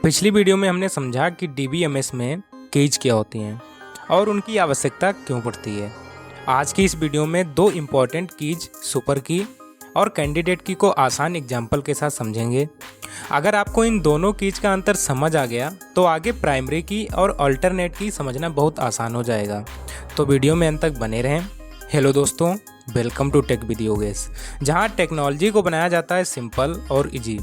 पिछली वीडियो में हमने समझा कि डीबीएमएस में कीज क्या होती हैं और उनकी आवश्यकता क्यों पड़ती है। आज की इस वीडियो में दो इम्पॉर्टेंट कीज सुपर की और कैंडिडेट की को आसान एग्जाम्पल के साथ समझेंगे। अगर आपको इन दोनों कीज का अंतर समझ आ गया तो आगे प्राइमरी की और अल्टरनेट की समझना बहुत आसान हो जाएगा। तो वीडियो में अंत तक बने रहें। हेलो दोस्तों, welcome to tech with Yogesh, जहां टेक्नोलॉजी को बनाया जाता है सिंपल और इजी।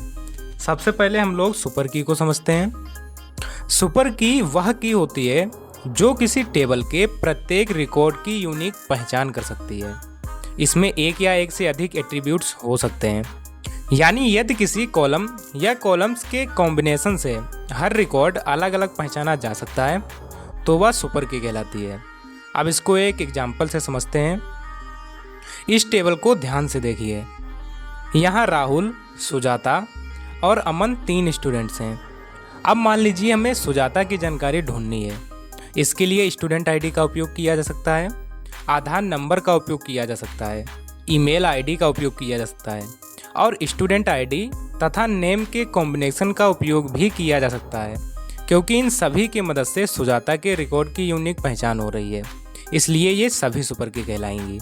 सबसे पहले हम लोग सुपर की को समझते हैं। सुपर की वह की होती है जो किसी टेबल के प्रत्येक रिकॉर्ड की यूनिक पहचान कर सकती है। इसमें एक या एक से अधिक एट्रीब्यूट्स हो सकते हैं, यानी यदि किसी कॉलम या कॉलम्स के कॉम्बिनेशन से हर रिकॉर्ड अलग अलग पहचाना जा सकता है तो वह सुपर की कहलाती है। अब इसको एक एग्जाम्पल से समझते हैं। इस टेबल को ध्यान से देखिए। यहाँ राहुल, सुजाता और अमन 3 स्टूडेंट्स हैं। अब मान लीजिए हमें सुजाता की जानकारी ढूंढनी है। इसके लिए स्टूडेंट आईडी का उपयोग किया जा सकता है, आधार नंबर का उपयोग किया जा सकता है, ईमेल आईडी का उपयोग किया जा सकता है और स्टूडेंट आईडी तथा नेम के कॉम्बिनेशन का उपयोग भी किया जा सकता है, क्योंकि इन सभी की मदद से सुजाता के रिकॉर्ड की यूनिक पहचान हो रही है। इसलिए ये सभी सुपर की कहलाएंगी।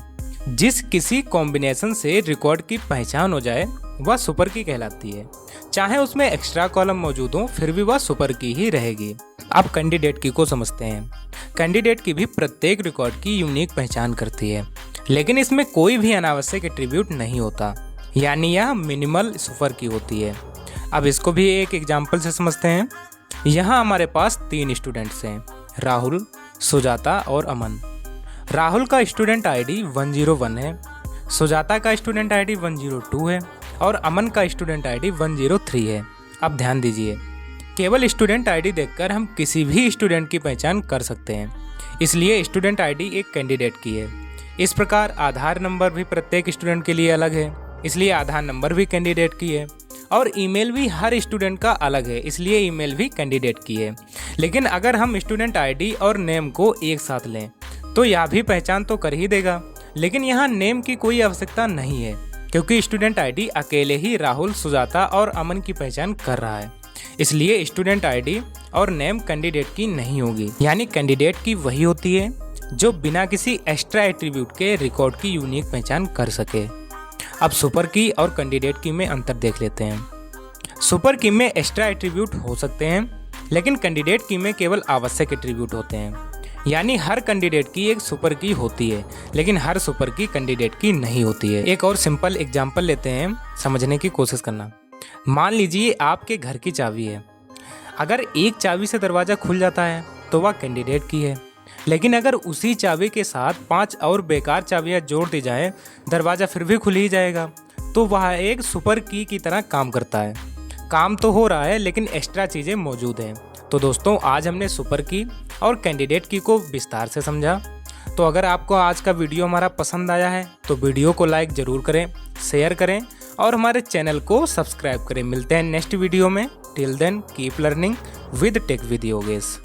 जिस किसी कॉम्बिनेशन से रिकॉर्ड की पहचान हो जाए वह सुपर की कहलाती है। चाहे उसमें एक्स्ट्रा कॉलम मौजूद हो फिर भी वह सुपर की ही रहेगी। अब कैंडिडेट की को समझते हैं। कैंडिडेट की भी प्रत्येक रिकॉर्ड की यूनिक पहचान करती है, लेकिन इसमें कोई भी अनावश्यक एट्रीब्यूट नहीं होता, यानी यह मिनिमल सुपर की होती है। अब इसको भी एक एग्जाम्पल से समझते हैं। यहाँ हमारे पास 3 स्टूडेंट्स हैं, राहुल, सुजाता और अमन। राहुल का स्टूडेंट आईडी 101 है, सुजाता का स्टूडेंट आईडी 102 है और अमन का स्टूडेंट आईडी 103 है। अब ध्यान दीजिए, केवल स्टूडेंट आईडी देखकर हम किसी भी स्टूडेंट की पहचान कर सकते हैं, इसलिए स्टूडेंट आईडी एक कैंडिडेट की है। इस प्रकार आधार नंबर भी प्रत्येक स्टूडेंट के लिए अलग है, इसलिए आधार नंबर भी कैंडिडेट की है और ईमेल भी हर स्टूडेंट का अलग है, इसलिए ईमेल भी कैंडिडेट की है। लेकिन अगर हम स्टूडेंट आईडी और नेम को एक साथ लें तो यह भी पहचान तो कर ही देगा, लेकिन यहाँ नेम की कोई आवश्यकता नहीं है, क्योंकि स्टूडेंट आईडी अकेले ही राहुल, सुजाता और अमन की पहचान कर रहा है। इसलिए स्टूडेंट आईडी और नेम कैंडिडेट की नहीं होगी, यानी कैंडिडेट की वही होती है जो बिना किसी एक्स्ट्रा एट्रीब्यूट के रिकॉर्ड की यूनिक पहचान कर सके। अब सुपर की और कैंडिडेट की में अंतर देख लेते हैं। सुपर की में एक्स्ट्रा एट्रीब्यूट हो सकते हैं, लेकिन कैंडिडेट की में केवल आवश्यक एट्रीब्यूट होते हैं, यानी हर कैंडिडेट की एक सुपर की होती है, लेकिन हर सुपर की कैंडिडेट की नहीं होती है। एक और सिंपल एग्जांपल लेते हैं, समझने की कोशिश करना। मान लीजिए आपके घर की चाबी है। अगर एक चाबी से दरवाज़ा खुल जाता है तो वह कैंडिडेट की है, लेकिन अगर उसी चाबी के साथ 5 और बेकार चाबियां जोड़ दी जाए दरवाज़ा फिर भी खुल ही जाएगा, तो वह एक सुपर की तरह काम करता है। काम तो हो रहा है लेकिन एक्स्ट्रा चीज़ें मौजूद हैं। तो दोस्तों, आज हमने सुपर की और कैंडिडेट की को विस्तार से समझा। तो अगर आपको आज का वीडियो हमारा पसंद आया है तो वीडियो को लाइक ज़रूर करें, शेयर करें और हमारे चैनल को सब्सक्राइब करें। मिलते हैं नेक्स्ट वीडियो में। Till then keep learning with tech with Yogesh.